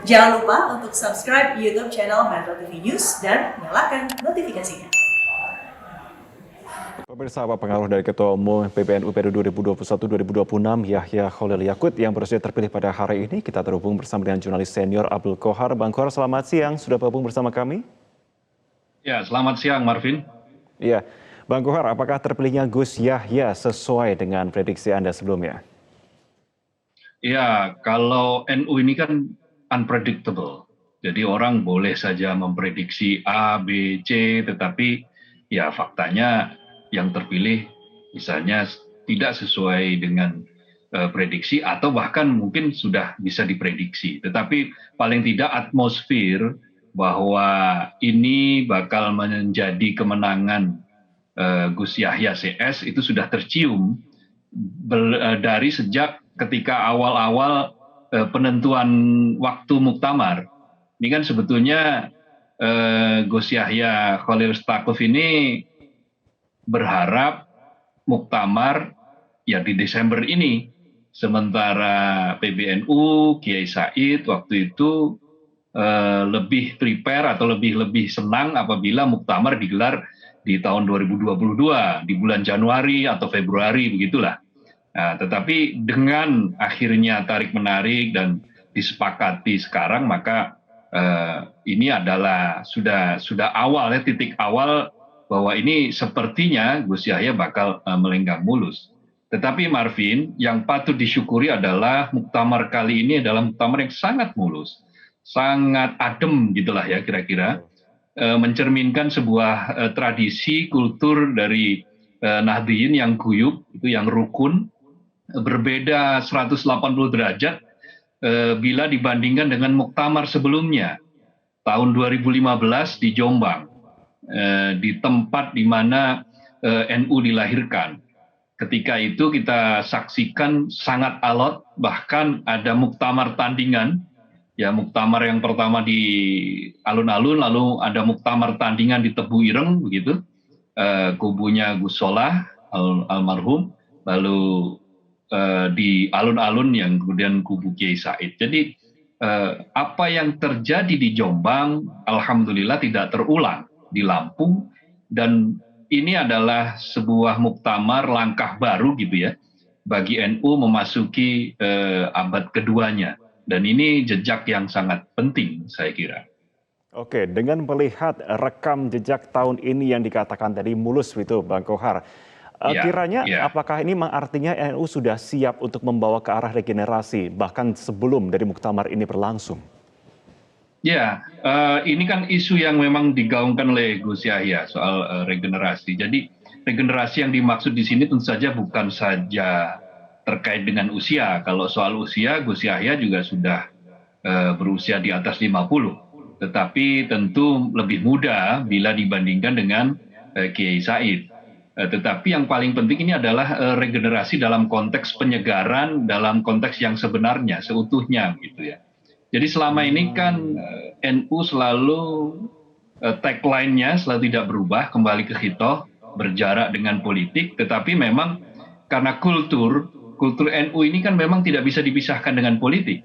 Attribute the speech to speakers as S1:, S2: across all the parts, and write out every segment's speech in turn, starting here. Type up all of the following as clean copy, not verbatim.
S1: Jangan lupa untuk subscribe YouTube channel Metro TV News dan nyalakan notifikasinya.
S2: Pemirsa, apa pengaruh dari Ketua Umum PBNU periode 2021-2026 Yahya Khalil Yaquit yang baru saja terpilih pada hari ini? Kita terhubung bersama dengan jurnalis senior Abdul Qohar. Bang Qohar, selamat siang. Sudah bergabung bersama kami?
S3: Ya, selamat siang Marvin.
S2: Iya, Bang Qohar, apakah terpilihnya Gus Yahya sesuai dengan prediksi Anda sebelumnya?
S3: Ya, kalau NU ini kan unpredictable. Jadi orang boleh saja memprediksi A, B, C, tetapi ya faktanya yang terpilih misalnya tidak sesuai dengan prediksi atau bahkan mungkin sudah bisa diprediksi. Tetapi paling tidak atmosfer bahwa ini bakal menjadi kemenangan Gus Yahya CS itu sudah tercium dari sejak ketika awal-awal penentuan waktu muktamar. Ini kan sebetulnya Gus Yahya Khalil Stakuf ini berharap muktamar ya di Desember ini. Sementara PBNU, Kiai Said waktu itu lebih prepare atau lebih senang apabila muktamar digelar di tahun 2022, di bulan Januari atau Februari, begitulah. Nah, tetapi dengan akhirnya tarik-menarik dan disepakati sekarang, maka ini adalah sudah awal ya, titik awal bahwa ini sepertinya Gus Yahya bakal melenggang mulus. Tetapi Marvin, yang patut disyukuri adalah muktamar kali ini adalah muktamar yang sangat mulus, sangat adem gitulah ya kira-kira, mencerminkan sebuah tradisi kultur dari Nahdliyin yang guyup, itu yang rukun, berbeda 180 derajat bila dibandingkan dengan muktamar sebelumnya tahun 2015 di Jombang, di tempat di mana NU dilahirkan. Ketika itu kita saksikan sangat alot, bahkan ada muktamar tandingan. Ya, muktamar yang pertama di alun-alun, lalu ada muktamar tandingan di Tebu Ireng, begitu, kubunya Gus Solah almarhum, lalu di alun-alun yang kemudian kubu Kiai Said. Jadi apa yang terjadi di Jombang, alhamdulillah tidak terulang di Lampung, dan ini adalah sebuah muktamar langkah baru gitu ya bagi NU memasuki abad keduanya. Dan ini jejak yang sangat penting saya kira.
S2: Oke, dengan melihat rekam jejak tahun ini yang dikatakan tadi mulus itu Bang Qohar, kiranya apakah ini artinya NU sudah siap untuk membawa ke arah regenerasi bahkan sebelum dari muktamar ini berlangsung?
S3: Ya, ini kan isu yang memang digaungkan oleh Gus Yahya soal regenerasi. Jadi regenerasi yang dimaksud di sini tentu saja bukan saja terkait dengan usia. Kalau soal usia, Gus Yahya juga sudah berusia di atas 50. Tetapi tentu lebih muda bila dibandingkan dengan Kiai Said. Tetapi yang paling penting ini adalah regenerasi dalam konteks penyegaran, dalam konteks yang sebenarnya, seutuhnya gitu ya. Jadi selama ini kan NU selalu tagline-nya selalu tidak berubah, kembali ke khitoh, berjarak dengan politik, tetapi memang karena kultur NU ini kan memang tidak bisa dipisahkan dengan politik.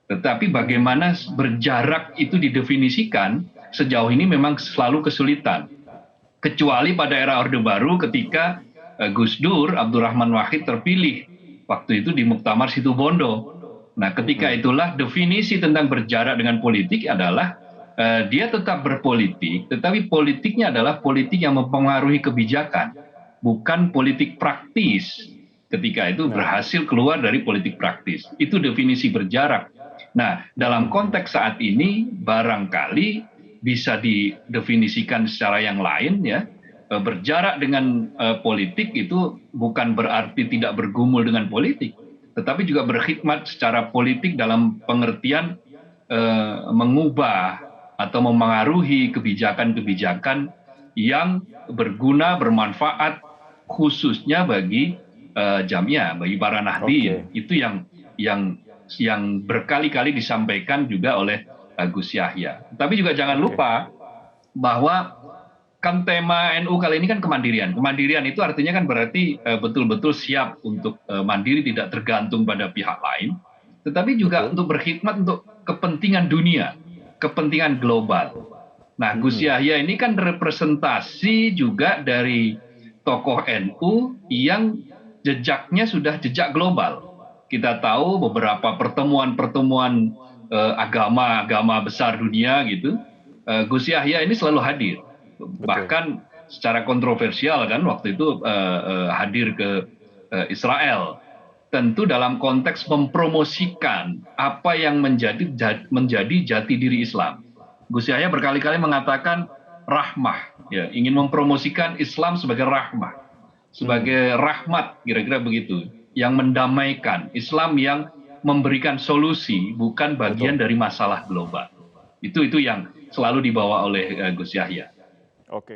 S3: Tetapi bagaimana berjarak itu didefinisikan, sejauh ini memang selalu kesulitan. Kecuali pada era Orde Baru ketika Gus Dur, Abdurrahman Wahid terpilih waktu itu di Muktamar Situbondo. Nah, ketika itulah definisi tentang berjarak dengan politik adalah dia tetap berpolitik, tetapi politiknya adalah politik yang mempengaruhi kebijakan, bukan politik praktis. Ketika itu berhasil keluar dari politik praktis. Itu definisi berjarak. Nah, dalam konteks saat ini barangkali bisa didefinisikan secara yang lain ya. Berjarak dengan politik itu bukan berarti tidak bergumul dengan politik, tetapi juga berkhidmat secara politik dalam pengertian mengubah atau memengaruhi kebijakan-kebijakan yang berguna, bermanfaat khususnya bagi jamiah, bagi para Nahdliyin. Itu yang berkali-kali disampaikan juga oleh Gus Yahya. Tapi juga jangan lupa bahwa kan tema NU kali ini kan kemandirian. Kemandirian itu artinya kan berarti betul-betul siap untuk mandiri, tidak tergantung pada pihak lain. Tetapi juga untuk berkhidmat untuk kepentingan dunia, kepentingan global. Nah, Gus Yahya ini kan representasi juga dari tokoh NU yang jejaknya sudah jejak global. Kita tahu beberapa pertemuan-pertemuan agama-agama besar dunia gitu, Gus Yahya ini selalu hadir. Bahkan secara kontroversial kan waktu itu hadir ke Israel. Tentu dalam konteks mempromosikan apa yang menjadi jati diri Islam. Gus Yahya berkali-kali mengatakan rahmah, ya, ingin mempromosikan Islam sebagai rahmah, sebagai rahmat, kira-kira begitu, yang mendamaikan, Islam yang memberikan solusi, bukan bagian dari masalah global. Itu yang selalu dibawa oleh Gus Yahya.
S2: Oke.